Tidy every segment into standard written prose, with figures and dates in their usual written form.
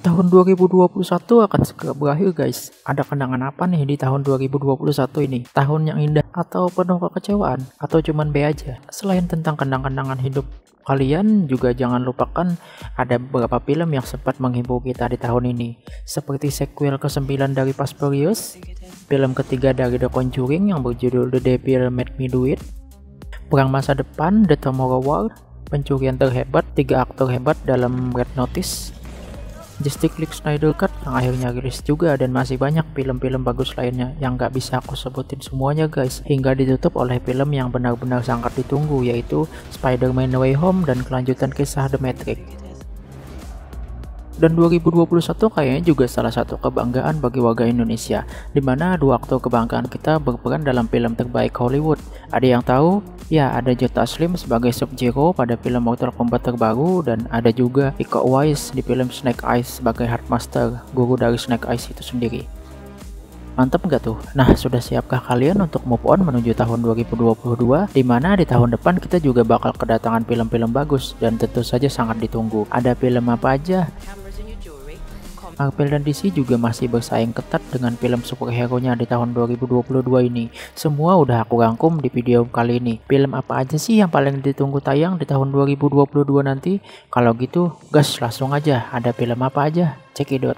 Tahun 2021 akan segera berakhir guys. Ada kenangan apa nih di tahun 2021 ini? Tahun yang indah atau penuh kekecewaan? Atau cuman B aja? Selain tentang kenang-kenangan hidup kalian, juga jangan lupakan ada beberapa film yang sempat menghibur kita di tahun ini. Seperti sequel ke-9 dari Fast Furious, film ketiga dari The Conjuring yang berjudul The Devil Made Me Do It, Perang Masa Depan The Tomorrow War, pencurian terhebat, 3 aktor hebat dalam Red Notice, Justice League Snyder Cut yang akhirnya rilis juga, dan masih banyak film-film bagus lainnya yang gak bisa aku sebutin semuanya guys, hingga ditutup oleh film yang benar-benar sangat ditunggu, yaitu Spider-Man No Way Home dan kelanjutan kisah The Matrix. Dan 2021 kayaknya juga salah satu kebanggaan bagi warga Indonesia, dimana 2 aktor kebanggaan kita berperan dalam film terbaik Hollywood. Ada yang tahu? Ya, ada Joe Taslim sebagai Sub-Zero pada film Mortal Kombat terbaru, dan ada juga Iko Uwais di film Snake Eyes sebagai Headmaster, guru dari Snake Eyes itu sendiri. Mantap nggak tuh? Nah, sudah siapkah kalian untuk move on menuju tahun 2022? Dimana di tahun depan kita juga bakal kedatangan film-film bagus dan tentu saja sangat ditunggu. Ada film apa aja? Marvel dan DC juga masih bersaing ketat dengan film superhero-nya di tahun 2022 ini. Semua udah aku rangkum di video kali ini. Film apa aja sih yang paling ditunggu tayang di tahun 2022 nanti? Kalau gitu, gas langsung aja. Ada film apa aja? Cekidot.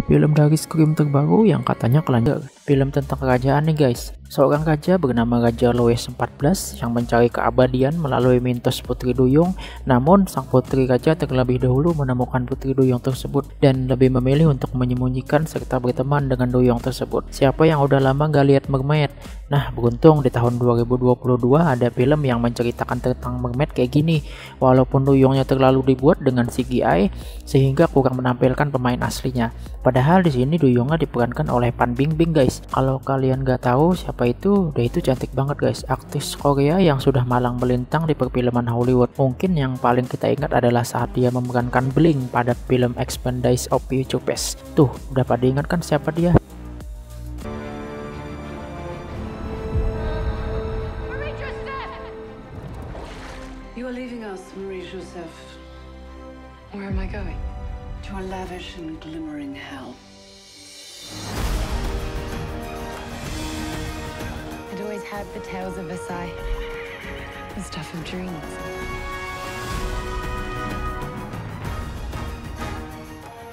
Film dari Scream terbaru yang katanya kelanjut. Film tentang kerajaan nih guys. Seorang raja bernama Raja Louis XIV yang mencari keabadian melalui mitos Putri Duyung. Namun sang putri raja terlebih dahulu menemukan Putri Duyung tersebut dan lebih memilih untuk menyembunyikan serta berteman dengan Duyung tersebut. Siapa yang udah lama gak lihat mermaid? Nah, beruntung di tahun 2022 ada film yang menceritakan tentang mermaid kayak gini. Walaupun Duyungnya terlalu dibuat dengan CGI sehingga kurang menampilkan pemain aslinya. Padahal di sini Duyungnya diperankan oleh Fan Bingbing guys. Kalau kalian gak tahu siapa itu, dia itu cantik banget guys, aktris Korea yang sudah malang melintang di perfilman Hollywood. Mungkin yang paling kita ingat adalah saat dia memerankan Blink pada film X-Men Days of Future Past. Tuh, udah pada ingat kan siapa dia? You are leaving us, Marie-Joseph. Where am I going? To a lavish and glimmering hell. I'd always had the tales of Versailles, the stuff of dreams.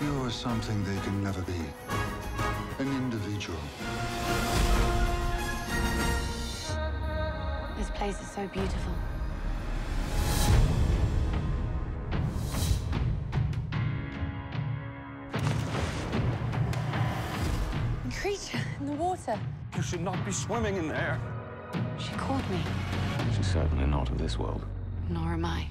You are something they can never be. An individual. This place is so beautiful. A creature in the water. You should not be swimming in there. She called me. She's certainly not of this world. Nor am I.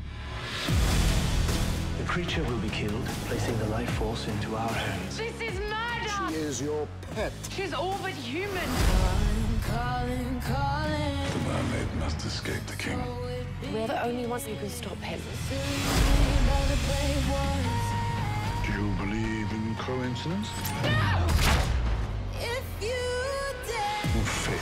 The creature will be killed, placing the life force into our hands. This is murder! She is your pet. She's all but human. The mermaid must escape the king. We're the only ones who can stop him. Do you believe in coincidence? Or fate?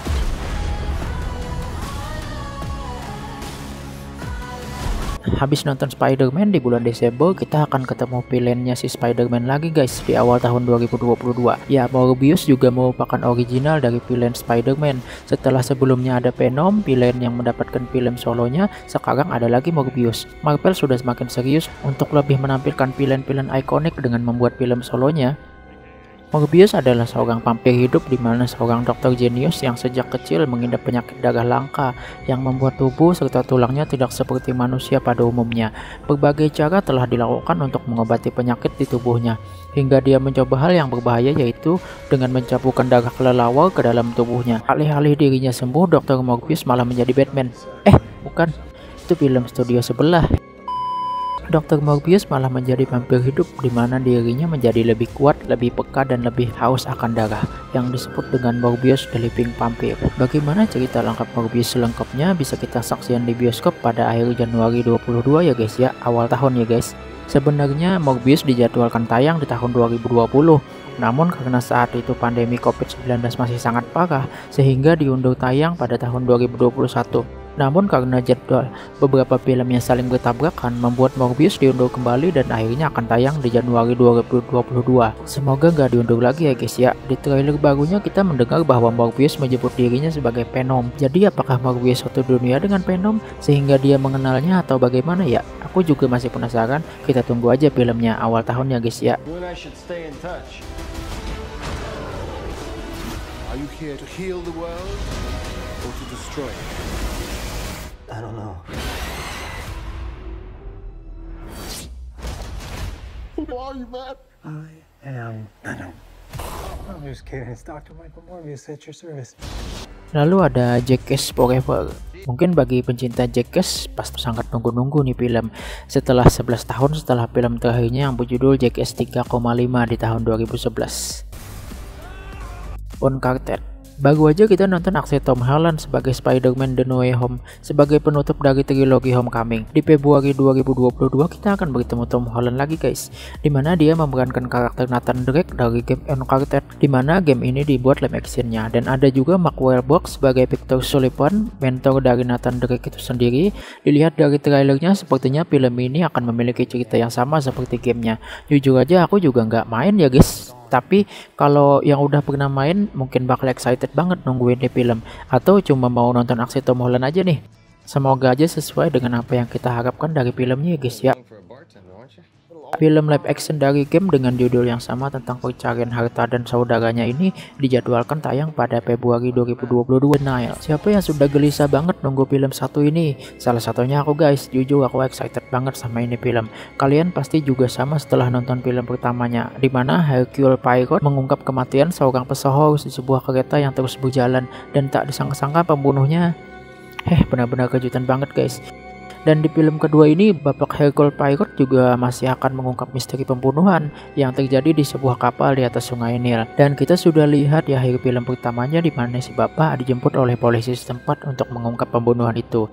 Habis nonton Spider-Man di bulan Desember, kita akan ketemu villainnya si Spider-Man lagi guys di awal tahun 2022. Ya, Morbius juga merupakan original dari villain Spider-Man. Setelah sebelumnya ada Venom, villain yang mendapatkan film solonya, sekarang ada lagi Morbius. Marvel sudah semakin serius untuk lebih menampilkan villain-villain ikonik dengan membuat film solonya. Morbius adalah seorang vampir hidup di mana seorang dokter jenius yang sejak kecil mengidap penyakit darah langka yang membuat tubuh serta tulangnya tidak seperti manusia pada umumnya. Berbagai cara telah dilakukan untuk mengobati penyakit di tubuhnya, hingga dia mencoba hal yang berbahaya, yaitu dengan mencampurkan darah kelelawar ke dalam tubuhnya. Alih-alih dirinya sembuh, Dr. Morbius malah menjadi Batman. Bukan, itu film studio sebelah. Dr. Morbius malah menjadi vampir hidup di mana dirinya menjadi lebih kuat, lebih peka, dan lebih haus akan darah yang disebut dengan Morbius the Living Vampire. Bagaimana cerita lengkap Morbius selengkapnya bisa kita saksikan di bioskop pada akhir Januari 2022 ya guys ya, awal tahun ya guys. Sebenarnya Morbius dijadwalkan tayang di tahun 2020, namun karena saat itu pandemi COVID-19 masih sangat parah sehingga diundur tayang pada tahun 2021. Namun karena jadwal beberapa film yang saling bertabrakan membuat Morbius diundur kembali dan akhirnya akan tayang di Januari 2022. Semoga nggak diundur lagi ya guys ya. Di trailer barunya kita mendengar bahwa Morbius menyebut dirinya sebagai Venom. Jadi apakah Morbius satu dunia dengan Venom sehingga dia mengenalnya atau bagaimana ya? Aku juga masih penasaran. Kita tunggu aja filmnya awal tahun ya guys ya. You and I should stay in touch. Are you here to heal the world or to destroy it? I don't know. Who are you, Matt? I am Venom. I'm just kidding. It's Dr. Michael Morbius at your service. Lalu ada Jackass Forever. Mungkin bagi pencinta Jackass pasti sangat nunggu-nunggu nih film. Setelah 11 tahun setelah film terakhirnya yang berjudul Jackass 3,5 di tahun 2011. Uncharted. Baru aja kita nonton aksi Tom Holland sebagai Spider-Man The No Way Home sebagai penutup dari trilogi Homecoming. Di Februari 2022 kita akan bertemu Tom Holland lagi guys, dimana dia memerankan karakter Nathan Drake dari game Uncharted, dimana game ini dibuat live actionnya. Dan ada juga Mark Wahlberg sebagai Victor Sullivan, mentor dari Nathan Drake itu sendiri. Dilihat dari trailernya sepertinya film ini akan memiliki cerita yang sama seperti gamenya. Jujur aja aku juga nggak main ya guys, tapi kalau yang udah pernah main mungkin bakal excited banget nungguin di film, atau cuma mau nonton aksi Tom Holland aja nih. Semoga aja sesuai dengan apa yang kita harapkan dari filmnya ya guys ya. Film live action dari game dengan judul yang sama tentang pencarian harta dan saudaranya ini dijadwalkan tayang pada Februari 2022. Nile. Siapa yang sudah gelisah banget nunggu film satu ini? Salah satunya aku guys, jujur aku excited banget sama ini film. Kalian pasti juga sama setelah nonton film pertamanya, dimana Hercule Poirot mengungkap kematian seorang pesohor di sebuah kereta yang terus berjalan dan tak disangka-sangka pembunuhnya. Benar-benar kejutan banget guys. Dan di film kedua ini, Bapak Hercule Poirot juga masih akan mengungkap misteri pembunuhan yang terjadi di sebuah kapal di atas sungai Nil. Dan kita sudah lihat di akhir film pertamanya di mana si Bapak dijemput oleh polisi setempat untuk mengungkap pembunuhan itu.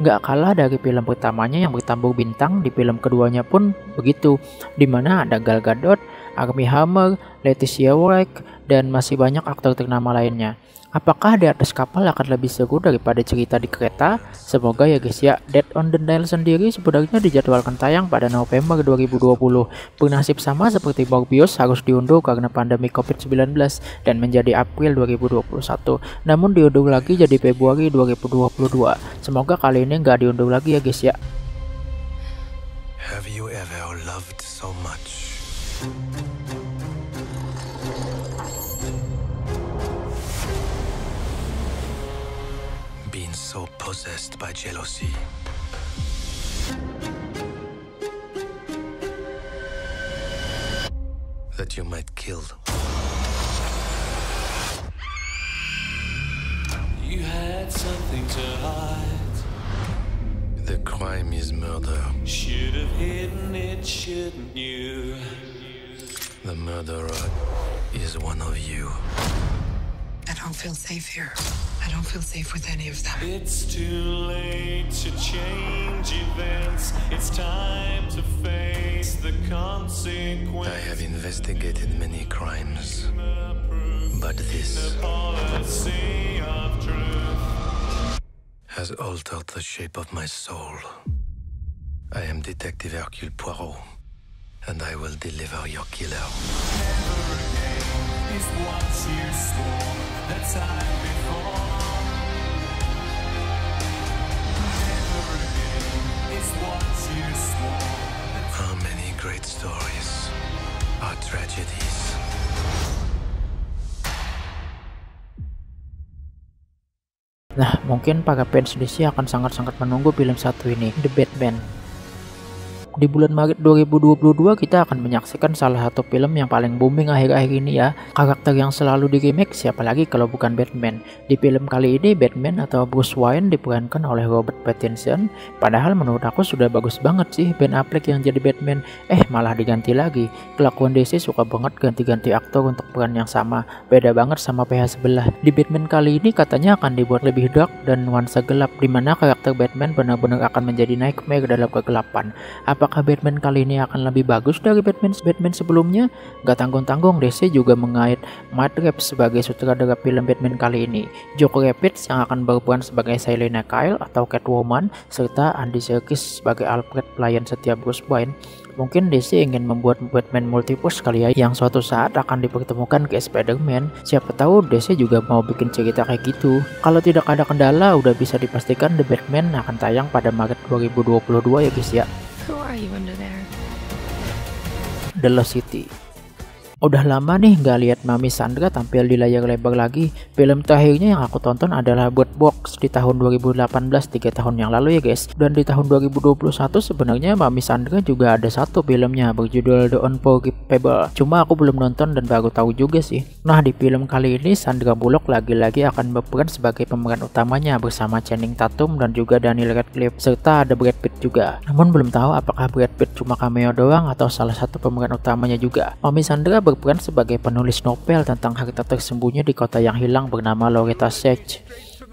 Nggak kalah dari film pertamanya yang bertambur bintang, di film keduanya pun begitu, dimana ada Gal Gadot, Armie Hammer, Leticia Wright, dan masih banyak aktor ternama lainnya. Apakah di atas kapal akan lebih seru daripada cerita di kereta? Semoga ya guys ya. Dead on the Nile sendiri sebenarnya dijadwalkan tayang pada November 2020. Bernasib sama seperti Morbius harus diundur karena pandemi COVID-19 dan menjadi April 2021. Namun diundur lagi jadi Februari 2022. Semoga kali ini nggak diundur lagi ya guys ya. Have you ever loved so much? Been so possessed by jealousy that you might kill. You had something to hide. The crime is murder. Should have hidden it, shouldn't you? The murderer is one of you. I don't feel safe here. I don't feel safe with any of them. It's too late to change events. It's time to face the consequences. I have investigated many crimes, but this Policy of truth. has altered the shape of my soul. I am Detective Hercule Poirot, and I will deliver your killer. Is what you swore the time before. Never again is what you swore. How many great stories are tragedies? Nah, mungkin para fans DC akan sangat-sangat menunggu film satu ini, The Batman. Di bulan Maret 2022 kita akan menyaksikan salah satu film yang paling booming akhir-akhir ini ya. Karakter yang selalu di remake, siapa lagi kalau bukan Batman. Di film kali ini Batman atau Bruce Wayne diperankan oleh Robert Pattinson. Padahal menurut aku sudah bagus banget sih Ben Affleck yang jadi Batman. Malah diganti lagi. Kelakuan DC suka banget ganti-ganti aktor untuk peran yang sama. Beda banget sama pihak sebelah. Di Batman kali ini katanya akan dibuat lebih dark dan nuansa gelap, dimana karakter Batman benar-benar akan menjadi nightmare dalam kegelapan. Apakah Batman kali ini akan lebih bagus dari Batman sebelumnya? Gak tanggung-tanggung, DC juga mengait Matt Reeves sebagai sutradara film Batman kali ini, Joe Rapids yang akan berperan sebagai Selina Kyle atau Catwoman, serta Andy Serkis sebagai Alfred, pelayan setia Bruce Wayne. Mungkin DC ingin membuat Batman Multiverse kali ya, yang suatu saat akan dipertemukan ke Spider-Man. Siapa tahu DC juga mau bikin cerita kayak gitu. Kalau tidak ada kendala, udah bisa dipastikan The Batman akan tayang pada Maret 2022 ya guys ya. Who are you under there? The Lost City. Udah lama nih nggak lihat Mami Sandra tampil di layar lebar lagi. Film terakhirnya yang aku tonton adalah Bird Box di tahun 2018, 3 tahun yang lalu ya guys. Dan di tahun 2021 sebenarnya Mami Sandra juga ada satu filmnya berjudul The Unforgivable. Cuma aku belum nonton dan baru tahu juga sih. Nah, di film kali ini Sandra Bullock lagi-lagi akan berperan sebagai pemeran utamanya bersama Channing Tatum dan juga Daniel Radcliffe, serta ada Brad Pitt juga. Namun belum tahu apakah Brad Pitt cuma cameo doang atau salah satu pemeran utamanya juga. Mami Sandra berperan sebagai penulis novel tentang harta tersembunyi di kota yang hilang bernama Loretta Sage.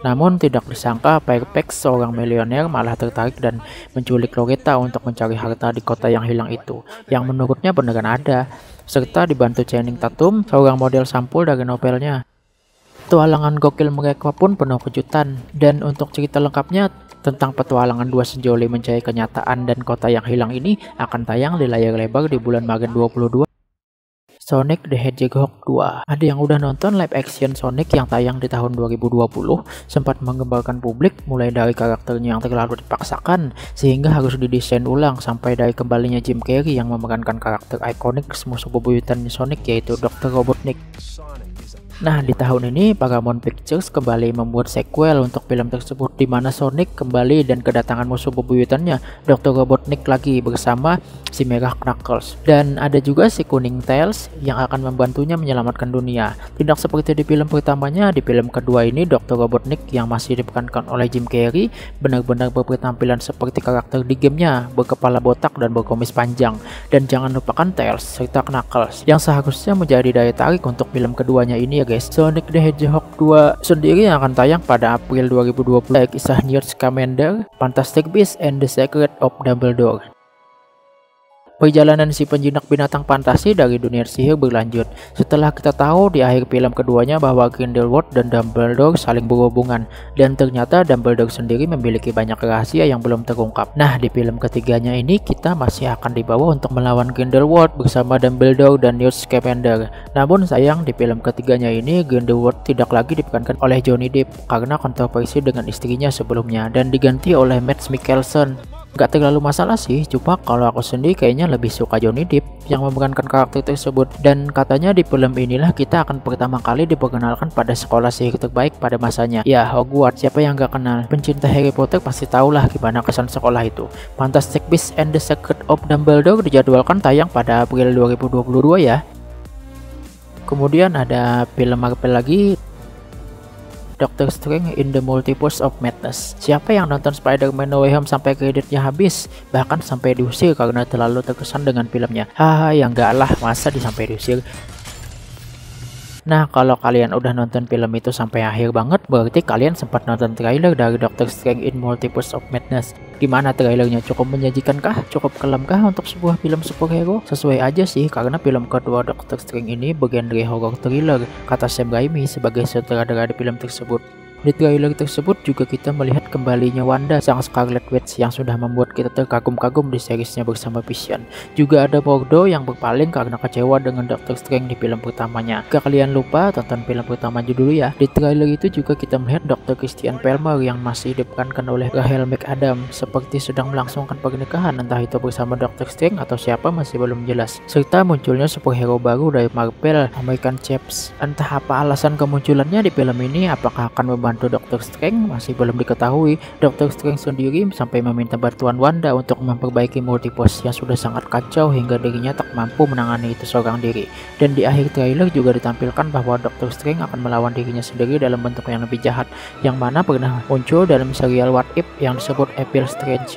Namun tidak disangka Fairfax, seorang milioner, malah tertarik dan menculik Loretta untuk mencari harta di kota yang hilang itu, yang menurutnya beneran ada, serta dibantu Channing Tatum, seorang model sampul dari novelnya. Petualangan gokil mereka pun penuh kejutan, dan untuk cerita lengkapnya tentang petualangan dua sejoli mencari kenyataan dan kota yang hilang ini akan tayang di layar lebar di bulan Maret 2022. Sonic the Hedgehog 2. Ada yang udah nonton live action Sonic yang tayang di tahun 2020, sempat menggembarkan publik mulai dari karakternya yang terlalu dipaksakan sehingga harus didesain ulang, sampai dari kembalinya Jim Carrey yang memerankan karakter ikonik musuh bebuyutan Sonic yaitu Dr. Robotnik. Nah, di tahun ini Paramount Pictures kembali membuat sequel untuk film tersebut, di mana Sonic kembali dan kedatangan musuh bebuyutannya Dr. Robotnik lagi bersama si merah Knuckles. Dan ada juga si kuning Tails yang akan membantunya menyelamatkan dunia. Tidak seperti di film pertamanya, di film kedua ini Dr. Robotnik yang masih diperankan oleh Jim Carrey benar-benar berpenampilan seperti karakter di gamenya, berkepala botak dan berkumis panjang. Dan jangan lupakan Tails serta Knuckles yang seharusnya menjadi daya tarik untuk film keduanya ini ya guys. Sonic the Hedgehog 2 sendiri yang akan tayang pada April 2020, kisah Newt Scamander, Fantastic Beasts and the Secret of Dumbledore. Perjalanan si penjinak binatang fantasi dari dunia sihir berlanjut setelah kita tahu di akhir film keduanya bahwa Grindelwald dan Dumbledore saling berhubungan, dan ternyata Dumbledore sendiri memiliki banyak rahasia yang belum terungkap. Nah, di film ketiganya ini kita masih akan dibawa untuk melawan Grindelwald bersama Dumbledore dan Newt Scamander. Namun sayang, di film ketiganya ini Grindelwald tidak lagi diperankan oleh Johnny Depp karena kontroversi dengan istrinya sebelumnya dan diganti oleh Mads Mikkelsen. Gak terlalu masalah sih, cuma kalau aku sendiri kayaknya lebih suka Johnny Depp yang memerankan karakter tersebut. Dan katanya di film inilah kita akan pertama kali diperkenalkan pada sekolah sihir terbaik pada masanya, ya Hogwarts. Siapa yang gak kenal? Pencinta Harry Potter pasti tahulah gimana kesan sekolah itu. Fantastic Beasts and the Secret of Dumbledore dijadwalkan tayang pada April 2022 ya. Kemudian ada film Marvel lagi, Doctor Strange in the Multiverse of Madness. Siapa yang nonton Spider-Man No Way Home sampai kreditnya habis, bahkan sampai diusir karena terlalu terkesan dengan filmnya? Haha, ya enggak lah, masa sampai diusir. Nah, kalau kalian udah nonton film itu sampai akhir banget, berarti kalian sempat nonton trailer dari Doctor Strange in Multiverse of Madness. Gimana trailernya? Cukup menjanjikan kah? Cukup kelam kah untuk sebuah film superhero? Sesuai aja sih, karena film kedua Doctor Strange ini bergenre horror thriller, kata Sam Raimi sebagai sutradara di film tersebut. Di trailer tersebut juga kita melihat kembalinya Wanda, sang Scarlet Witch yang sudah membuat kita terkagum-kagum di seriesnya bersama Vision. Juga ada Mordo yang berpaling karena kecewa dengan Doctor Strange di film pertamanya. Jika kalian lupa, tonton film pertamanya dulu ya. Di trailer itu juga kita melihat Dr. Christian Palmer yang masih diperankan oleh Rachel McAdams seperti sedang melangsungkan pernikahan, entah itu bersama Doctor Strange atau siapa masih belum jelas. Serta munculnya superhero baru dari Marvel, American Chaps. Entah apa alasan kemunculannya di film ini, apakah akan membantu Doctor Strange masih belum diketahui. Doctor Strange sendiri sampai meminta bantuan Wanda untuk memperbaiki multiverse yang sudah sangat kacau hingga dirinya tak mampu menangani itu seorang diri. Dan di akhir trailer juga ditampilkan bahwa Doctor Strange akan melawan dirinya sendiri dalam bentuk yang lebih jahat, yang mana pernah muncul dalam serial What If yang disebut April Strange.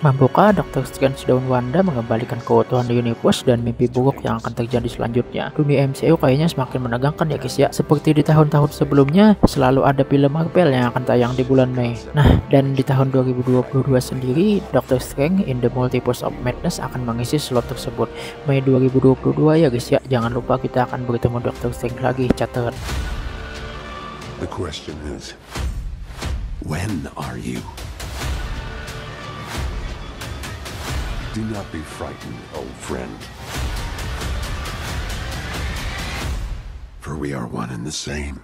Mampukah Dr. Strange dan Wanda mengembalikan keutuhan universe dan mimpi buruk yang akan terjadi selanjutnya? Dunia MCU kayaknya semakin menegangkan ya guys ya. Seperti di tahun-tahun sebelumnya, selalu ada film Marvel yang akan tayang di bulan Mei. Nah, dan di tahun 2022 sendiri, Dr. Strange in the Multiverse of Madness akan mengisi slot tersebut. Mei 2022 ya guys ya. Jangan lupa kita akan bertemu Dr. Strange lagi, catat. The question is, when are you? Do not be frightened, old friend. For we are one and the same.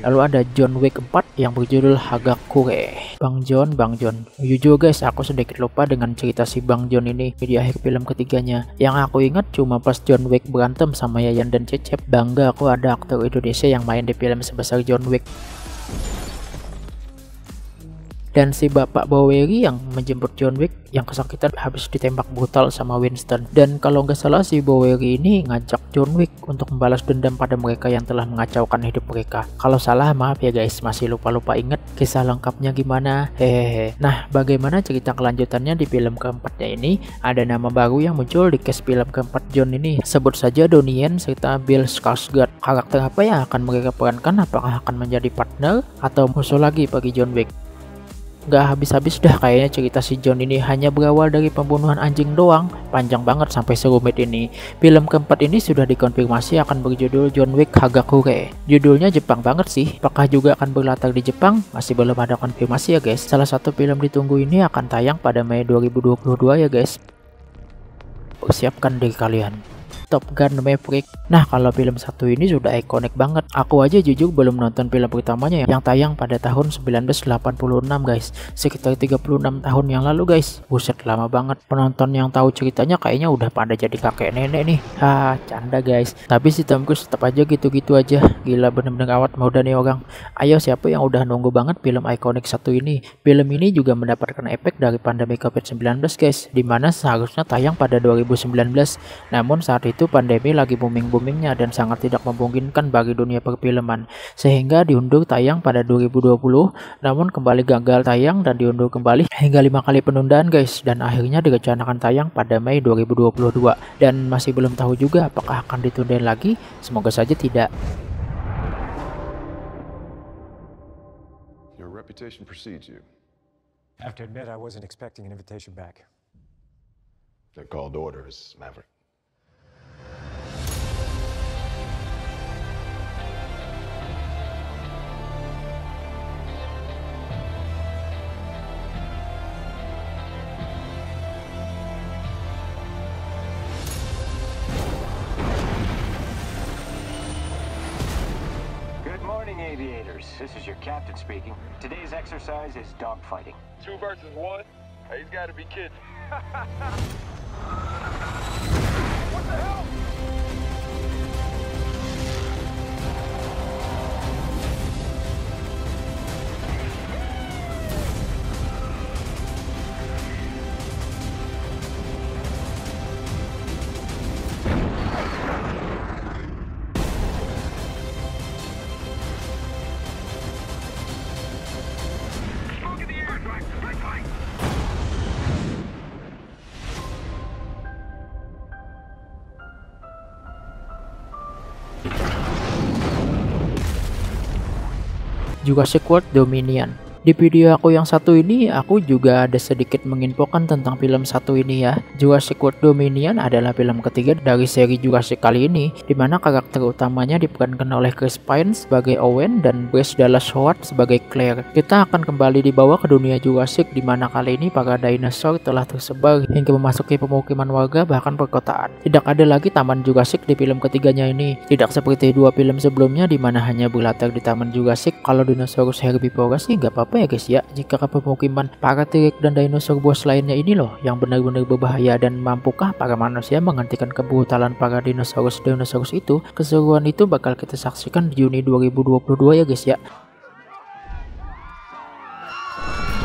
Lalu ada John Wick 4 yang berjudul Hagakure. Bang John. Jujur guys, aku sedikit lupa dengan cerita si Bang John ini di akhir film ketiganya. Yang aku ingat cuma pas John Wick berantem sama Yayan dan Cecep. Bangga aku ada aktor Indonesia yang main di film sebesar John Wick. Dan si Bapak Boweri yang menjemput John Wick yang kesakitan habis ditembak brutal sama Winston. Dan kalau nggak salah si Boweri ini ngajak John Wick untuk membalas dendam pada mereka yang telah mengacaukan hidup mereka. Kalau salah maaf ya guys, masih lupa inget kisah lengkapnya gimana. Hehehe. Nah, bagaimana cerita kelanjutannya di film keempatnya ini? Ada nama baru yang muncul di cast film keempat John ini. Sebut saja Donnie Yen serta Bill Skarsgård. Karakter apa yang akan mereka perankan? Apakah akan menjadi partner atau musuh lagi bagi John Wick? Gak habis-habis dah kayaknya cerita si John ini, hanya berawal dari pembunuhan anjing doang. Panjang banget sampai serumit ini. Film keempat ini sudah dikonfirmasi akan berjudul John Wick Hagakure. Judulnya Jepang banget sih. Apakah juga akan berlatar di Jepang? Masih belum ada konfirmasi ya guys. Salah satu film ditunggu ini akan tayang pada Mei 2022 ya guys. Persiapkan diri kalian. Top Gun Maverick. Nah, kalau film satu ini sudah ikonik banget. Aku aja jujur belum nonton film pertamanya yang tayang pada tahun 1986 guys. Sekitar 36 tahun yang lalu guys. Buset, lama banget. Penonton yang tahu ceritanya kayaknya udah pada jadi kakek nenek nih. Canda guys. Tapi si Tom Cruise tetap aja gitu-gitu aja. Gila, bener-bener awet muda nih orang. Ayo, siapa yang udah nunggu banget film ikonik satu ini? Film ini juga mendapatkan efek dari pandemi COVID-19 guys, dimana seharusnya tayang pada 2019. Namun saat itu pandemi lagi booming-boomingnya dan sangat tidak memungkinkan bagi dunia perfilman, sehingga diundur tayang pada 2020. Namun kembali gagal tayang dan diundur kembali hingga 5 kali penundaan guys, dan akhirnya direncanakan tayang pada Mei 2022. Dan masih belum tahu juga apakah akan ditunda lagi. Semoga saja tidak. Your reputation precedes you. I have to admit, I wasn't expecting an invitation back. They're called orders, Maverick. Aviators, this is your captain speaking. Today's exercise is dogfighting. 2 versus 1? He's got to be kidding. What the hell? Jurassic World Dominion. Di video aku yang satu ini, aku juga ada sedikit menginfokan tentang film satu ini ya. Jurassic World Dominion adalah film ketiga dari seri Jurassic kali ini, dimana karakter utamanya diperankan oleh Chris Pine sebagai Owen dan Bryce Dallas Howard sebagai Claire. Kita akan kembali dibawa ke dunia Jurassic, dimana kali ini para dinosaur telah tersebar hingga memasuki pemukiman warga bahkan perkotaan. Tidak ada lagi taman Jurassic di film ketiganya ini. Tidak seperti 2 film sebelumnya dimana hanya berlatar di taman Jurassic. Kalau dinosaurus herbivora sih nggak apa-apa ya guys ya, jika ke pemukiman para T-Rex dan dinosaur buas lainnya ini loh yang benar-benar berbahaya. Dan mampukah para manusia menghentikan kebrutalan para dinosaurus itu? Keseruan itu bakal kita saksikan di Juni 2022 ya guys ya.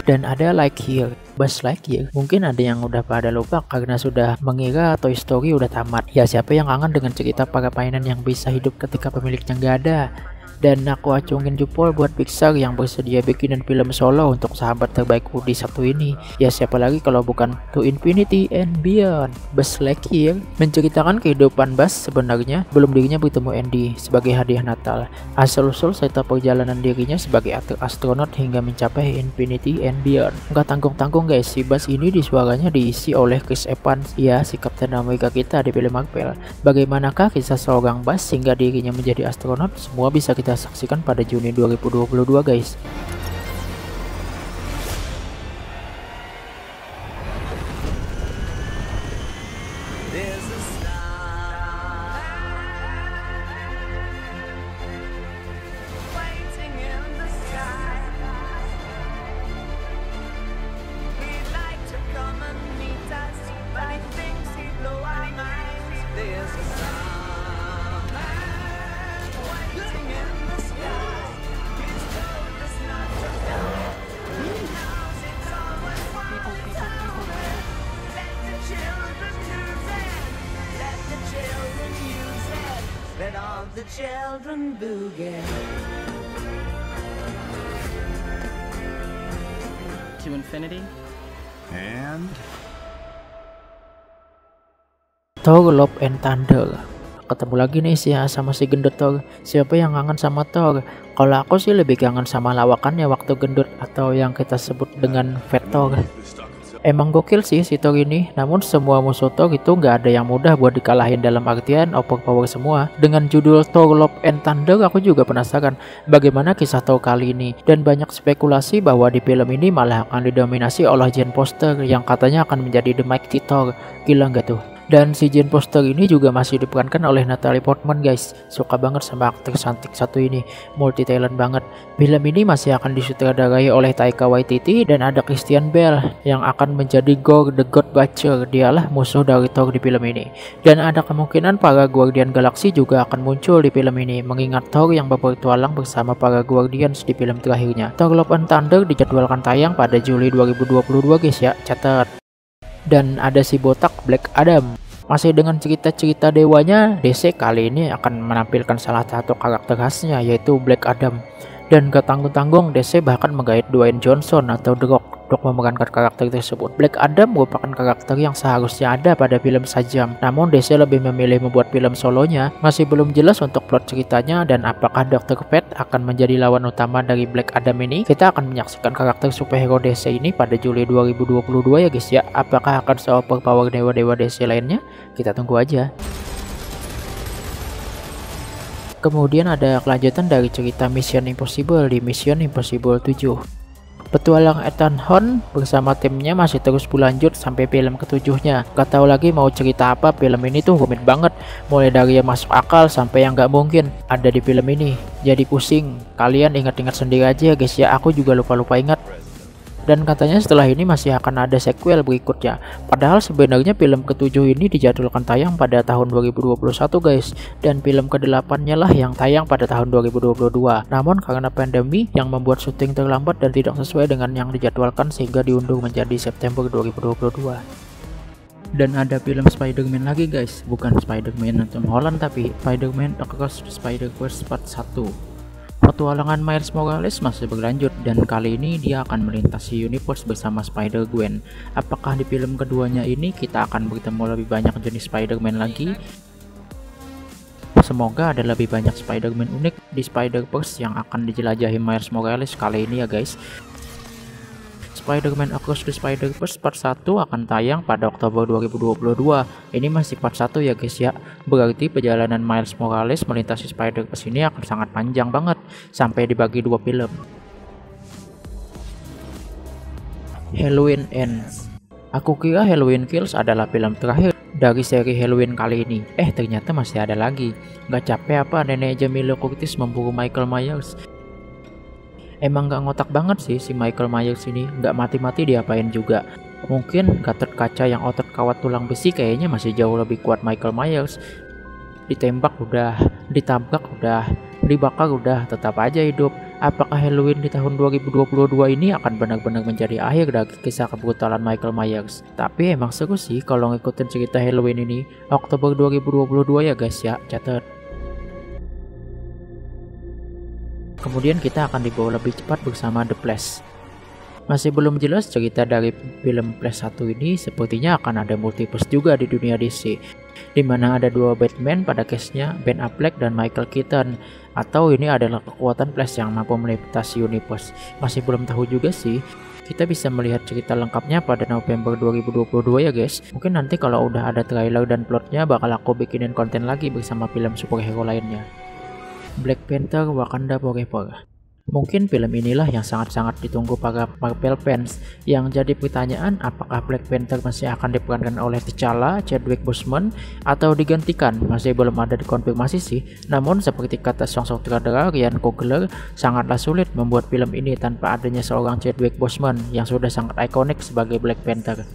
Dan ada Lightyear, Buzz Lightyear. Mungkin ada yang udah pada lupa karena sudah mengira Toy Story udah tamat. Ya, siapa yang kangen dengan cerita para mainan yang bisa hidup ketika pemiliknya nggak ada? Dan aku acungin jempol buat Pixar yang bersedia bikinin film solo untuk sahabat terbaik Woody satu ini. Ya siapa lagi kalau bukan To Infinity and Beyond. Buzz Lightyear menceritakan kehidupan Buzz sebenarnya belum dirinya bertemu Andy sebagai hadiah Natal, asal-usul serta perjalanan dirinya sebagai astronot hingga mencapai Infinity and Beyond. Nggak tanggung-tanggung guys, si Buzz ini di suaranya diisi oleh Chris Evans, ya si Captain America kita di film Marvel. Bagaimanakah kisah seorang Buzz hingga dirinya menjadi astronot? Semua bisa kita saksikan pada Juni 2022 guys. Let all the children boogie. To infinity And Thor Love and Thunder. Ketemu lagi nih sih ya sama si gendut Thor. Siapa yang kangen sama Thor? Kalau aku sih lebih kangen sama lawakannya waktu gendut atau yang kita sebut dengan Fat Thor. Emang gokil sih si Thor ini, namun semua musuh Thor itu nggak ada yang mudah buat dikalahin dalam artian overpower semua. Dengan judul Thor Love and Thunder, aku juga penasaran bagaimana kisah Thor kali ini. Dan banyak spekulasi bahwa di film ini malah akan didominasi oleh Jane Foster yang katanya akan menjadi The Mighty Thor. Gila nggak tuh? Dan si Jane Foster ini juga masih diperankan oleh Natalie Portman guys. Suka banget sama aktris cantik satu ini, multi talent banget. Film ini masih akan disutradarai oleh Taika Waititi dan ada Christian Bale yang akan menjadi Gorr the God Butcher. Dialah musuh dari Thor di film ini. Dan ada kemungkinan para Guardian Galaxy juga akan muncul di film ini, mengingat Thor yang berpetualang bersama para Guardians di film terakhirnya. Thor Love and Thunder dijadwalkan tayang pada Juli 2022 guys ya, catat. Dan ada si botak Black Adam. Masih dengan cerita-cerita dewanya, DC kali ini akan menampilkan salah satu karakter khasnya yaitu Black Adam. Dan gak tanggung-tanggung DC bahkan menggait Dwayne Johnson atau The Rock untuk memerankan karakter tersebut. Black Adam merupakan karakter yang seharusnya ada pada film sajam, namun DC lebih memilih membuat film solonya. Masih belum jelas untuk plot ceritanya dan apakah Dr. Fate akan menjadi lawan utama dari Black Adam ini. Kita akan menyaksikan karakter superhero DC ini pada Juli 2022 ya guys ya. Apakah akan se-overpower dewa-dewa DC lainnya? Kita tunggu aja. Kemudian ada kelanjutan dari cerita Mission Impossible di Mission Impossible 7. Petualang Ethan Hunt bersama timnya masih terus berlanjut sampai film ketujuhnya. Gak tahu lagi mau cerita apa, film ini tuh rumit banget. Mulai dari yang masuk akal sampai yang gak mungkin ada di film ini. Jadi pusing. Kalian ingat-ingat sendiri aja guys ya, aku juga lupa-lupa ingat. Dan katanya setelah ini masih akan ada sequel berikutnya. Padahal sebenarnya film ketujuh ini dijadwalkan tayang pada tahun 2021 guys. Dan film ke-8-nya lah yang tayang pada tahun 2022. Namun karena pandemi yang membuat syuting terlambat dan tidak sesuai dengan yang dijadwalkan sehingga diundur menjadi September 2022. Dan ada film Spider-Man lagi guys. Bukan Spider-Man Tom Holland tapi Spider-Man Across the Spider-Verse Part 1. Petualangan Miles Morales masih berlanjut dan kali ini dia akan melintasi universe bersama Spider-Gwen. Apakah di film keduanya ini kita akan bertemu lebih banyak jenis Spider-Man lagi? Semoga ada lebih banyak Spider-Man unik di Spider-Verse yang akan dijelajahi Miles Morales kali ini ya guys. Spider-Man Across the Spider-Verse Part 1 akan tayang pada Oktober 2022. Ini masih part 1 ya guys ya. Berarti perjalanan Miles Morales melintasi Spider-Verse ini akan sangat panjang banget sampai dibagi 2 film. Halloween Ends. Aku kira Halloween Kills adalah film terakhir dari seri Halloween kali ini. Ternyata masih ada lagi. Gak capek apa nenek Jamie Lee Curtis memburu Michael Myers? Emang gak ngotak banget sih si Michael Myers ini, gak mati-mati diapain juga. Mungkin Gatot Kaca yang otot kawat tulang besi kayaknya masih jauh lebih kuat Michael Myers. Ditembak udah, ditabrak udah, dibakar udah, tetap aja hidup. Apakah Halloween di tahun 2022 ini akan benar-benar menjadi akhir dari kisah kebrutalan Michael Myers? Tapi emang seru sih kalau ngikutin cerita Halloween ini. Oktober 2022 ya guys ya, catat. kemudian kita akan dibawa lebih cepat bersama The Flash. Masih belum jelas cerita dari film Flash 1 ini, sepertinya akan ada multiverse juga di dunia DC, dimana ada dua Batman pada case-nya, Ben Affleck dan Michael Keaton, atau ini adalah kekuatan Flash yang mampu melintasi universe. Masih belum tahu juga sih. Kita bisa melihat cerita lengkapnya pada November 2022 ya guys. Mungkin nanti kalau udah ada trailer dan plotnya bakal aku bikinin konten lagi bersama film superhero lainnya. Black Panther Wakanda Forever. Mungkin film inilah yang sangat-sangat ditunggu para Marvel fans. Yang jadi pertanyaan, apakah Black Panther masih akan diperankan oleh T'Challa, Chadwick Boseman, atau digantikan? Masih belum ada dikonfirmasi sih. Namun seperti kata sang sutradara Ryan Coogler, sangatlah sulit membuat film ini tanpa adanya seorang Chadwick Boseman yang sudah sangat ikonik sebagai Black Panther.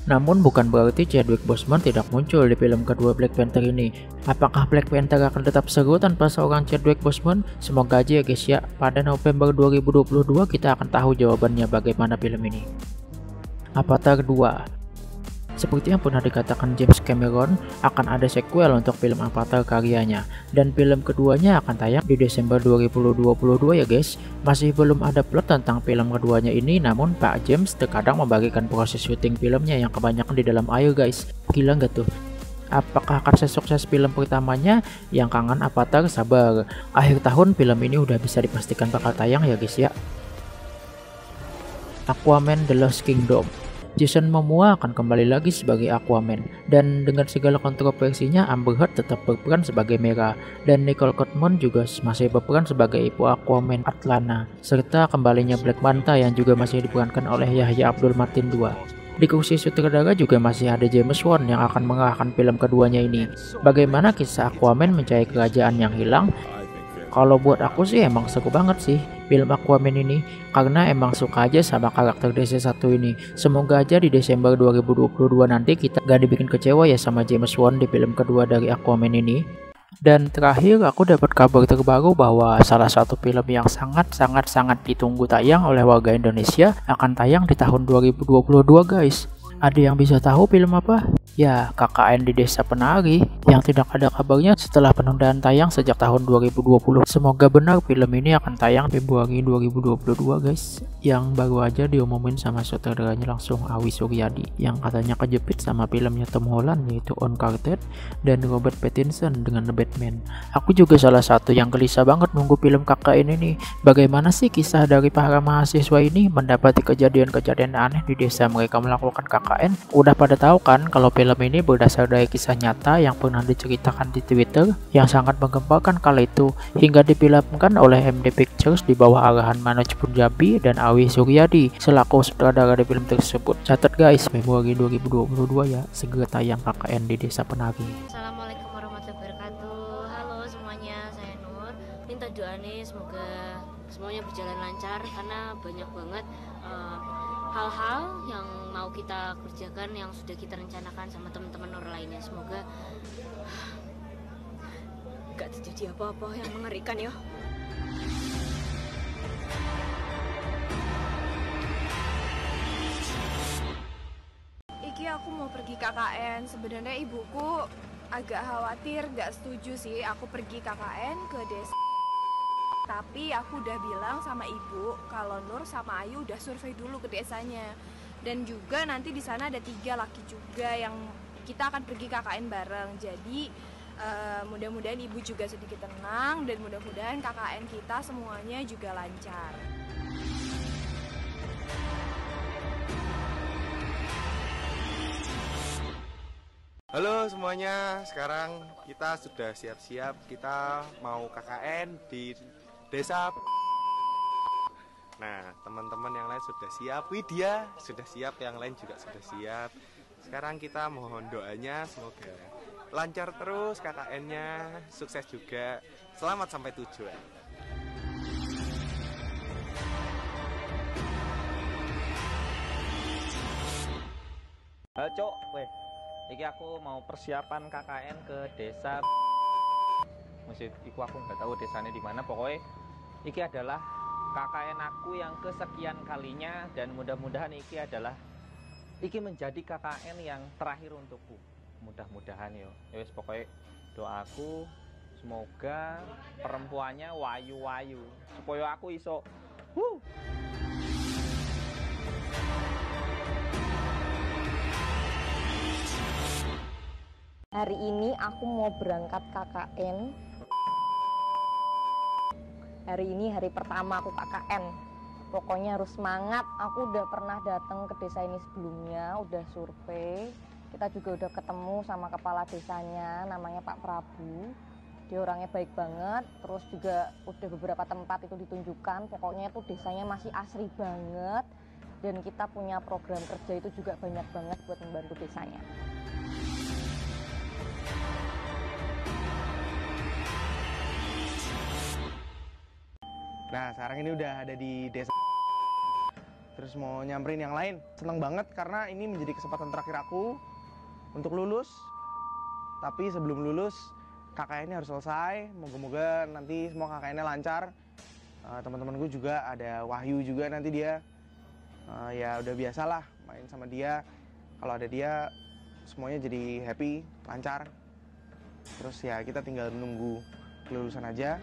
Namun bukan berarti Chadwick Boseman tidak muncul di film kedua Black Panther ini. Apakah Black Panther akan tetap seru tanpa seorang Chadwick Boseman? Semoga aja ya guys ya, pada November 2022 kita akan tahu jawabannya bagaimana film ini. Avatar 2. Seperti yang pernah dikatakan James Cameron, akan ada sequel untuk film Avatar karyanya, dan film keduanya akan tayang di Desember 2022 ya guys. Masih belum ada plot tentang film keduanya ini, namun Pak James terkadang membagikan proses syuting filmnya yang kebanyakan di dalam air guys. Gila nggak tuh? Apakah akan sesukses film pertamanya? Yang kangen Avatar sabar, akhir tahun film ini udah bisa dipastikan bakal tayang ya guys ya. Aquaman The Lost Kingdom. Jason Momoa akan kembali lagi sebagai Aquaman, dan dengan segala kontroversinya Amber Heard tetap berperan sebagai Mera, dan Nicole Kidman juga masih berperan sebagai ibu Aquaman Atlana, serta kembalinya Black Manta yang juga masih diperankan oleh Yahya Abdul Mateen II. Di kursi sutradara juga masih ada James Wan yang akan mengarahkan film keduanya ini. Bagaimana kisah Aquaman mencari kerajaan yang hilang? Kalau buat aku sih emang seru banget sih film Aquaman ini, karena emang suka aja sama karakter DC1 ini. Semoga aja di Desember 2022 nanti kita gak dibikin kecewa ya sama James Wan di film kedua dari Aquaman ini. Dan terakhir aku dapat kabar terbaru bahwa salah satu film yang sangat ditunggu tayang oleh warga Indonesia akan tayang di tahun 2022 guys. Ada yang bisa tahu film apa? Ya, KKN di Desa Penari yang tidak ada kabarnya setelah penundaan tayang sejak tahun 2020. Semoga benar film ini akan tayang Februari 2022 guys. Yang baru aja diumumin sama sutradaranya langsung Awi Suryadi, yang katanya kejepit sama filmnya Tom Holland yaitu Uncharted dan Robert Pattinson dengan The Batman. Aku juga salah satu yang gelisah banget nunggu film KKN ini. Bagaimana sih kisah dari para mahasiswa ini mendapati kejadian-kejadian aneh di desa mereka melakukan KKN? Udah pada tahu kan kalau film ini berdasar dari kisah nyata yang pernah diceritakan di Twitter yang sangat menggemparkan kala itu, hingga difilmkan oleh MD Pictures di bawah arahan Manoj Punjabi dan Awi Suryadi selaku sutradara di film tersebut. Catat guys, Februari 2022 ya, segera tayang KKN di Desa Penari. Assalamualaikum warahmatullahi wabarakatuh. Halo semuanya, saya Nur. Minta doa nih semoga semuanya berjalan lancar karena banyak banget hal-hal yang mau kita kerjakan yang sudah kita rencanakan sama teman-teman Nur lainnya. Semoga gak terjadi apa-apa yang mengerikan ya. Iki aku mau pergi KKN. Sebenarnya ibuku agak khawatir, gak setuju sih aku pergi KKN ke desa. Tapi aku udah bilang sama ibu kalau Nur sama Ayu udah survei dulu ke desanya. Dan juga nanti di sana ada 3 laki juga yang kita akan pergi KKN bareng. Jadi mudah-mudahan ibu juga sedikit tenang dan mudah-mudahan KKN kita semuanya juga lancar. Halo semuanya, sekarang kita sudah siap-siap, kita mau KKN di Desa. Nah, teman-teman yang lain sudah siap, Widya sudah siap, yang lain juga sudah siap. Sekarang kita mohon doanya semoga lancar terus KKN-nya, sukses juga, selamat sampai tujuan. Cok, weh, iki aku mau persiapan KKN ke desa. Maksud iku aku nggak tahu desanya di mana, pokoknya iki adalah KKN aku yang kesekian kalinya dan mudah-mudahan iki menjadi KKN yang terakhir untukku. Mudah-mudahan yo. Wes pokoknya doaku Semoga perempuannya wayu-wayu supaya aku iso Hari ini aku mau berangkat KKN. Hari ini hari pertama aku KKN. Pokoknya harus semangat. Aku udah pernah datang ke desa ini sebelumnya, udah survei. Kita juga udah ketemu sama kepala desanya, namanya Pak Prabu. Dia orangnya baik banget. Terus juga udah beberapa tempat itu ditunjukkan. Pokoknya itu desanya masih asri banget. Dan kita punya program kerja itu juga banyak banget buat membantu desanya. Nah, sekarang ini udah ada di desa. Terus mau nyamperin yang lain. Seneng banget karena ini menjadi kesempatan terakhir aku untuk lulus. Tapi sebelum lulus, KKN-nya harus selesai. Moga-moga nanti semua KKN-nya lancar. Teman-teman gue juga ada Wahyu juga nanti dia. Ya udah biasalah main sama dia. Kalau ada dia, semuanya jadi happy, lancar. Terus ya kita tinggal menunggu kelulusan aja.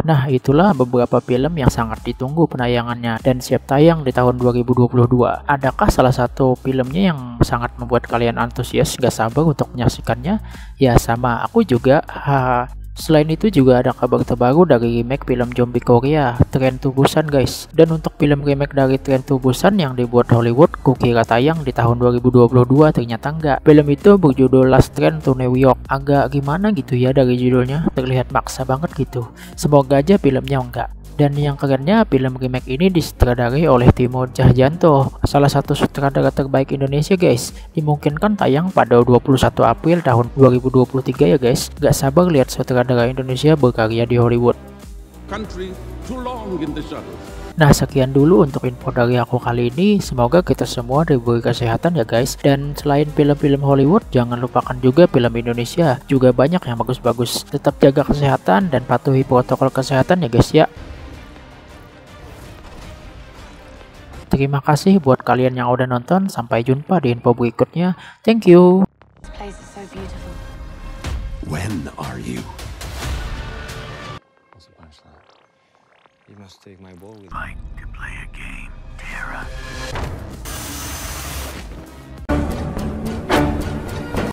Nah, itulah beberapa film yang sangat ditunggu penayangannya dan siap tayang di tahun 2022. Adakah salah satu filmnya yang sangat membuat kalian antusias gak sabar untuk menyaksikannya? Ya sama, aku juga. Selain itu juga ada kabar terbaru dari remake film zombie Korea, Train to Busan guys. Dan untuk film remake dari Train to Busan yang dibuat Hollywood, kukira tayang di tahun 2022, ternyata enggak. Film itu berjudul Last Train to New York. Agak gimana gitu ya dari judulnya, terlihat maksa banget gitu. Semoga aja filmnya enggak. Dan yang kerennya, film remake ini disutradarai oleh Timo Tjahjanto, salah satu sutradara terbaik Indonesia guys. Dimungkinkan tayang pada 21 April tahun 2023 ya guys. Gak sabar lihat sutradara Indonesia berkarya di Hollywood. Nah, sekian dulu untuk info dari aku kali ini. Semoga kita semua diberi kesehatan ya guys. Dan selain film-film Hollywood, jangan lupakan juga film Indonesia. Juga banyak yang bagus-bagus. Tetap jaga kesehatan dan patuhi protokol kesehatan ya guys ya. Terima kasih buat kalian yang udah nonton. Sampai jumpa di info berikutnya. Thank you. This place is so beautiful. When are you? What's the punchline? You must take my ball with you. Like to play a game.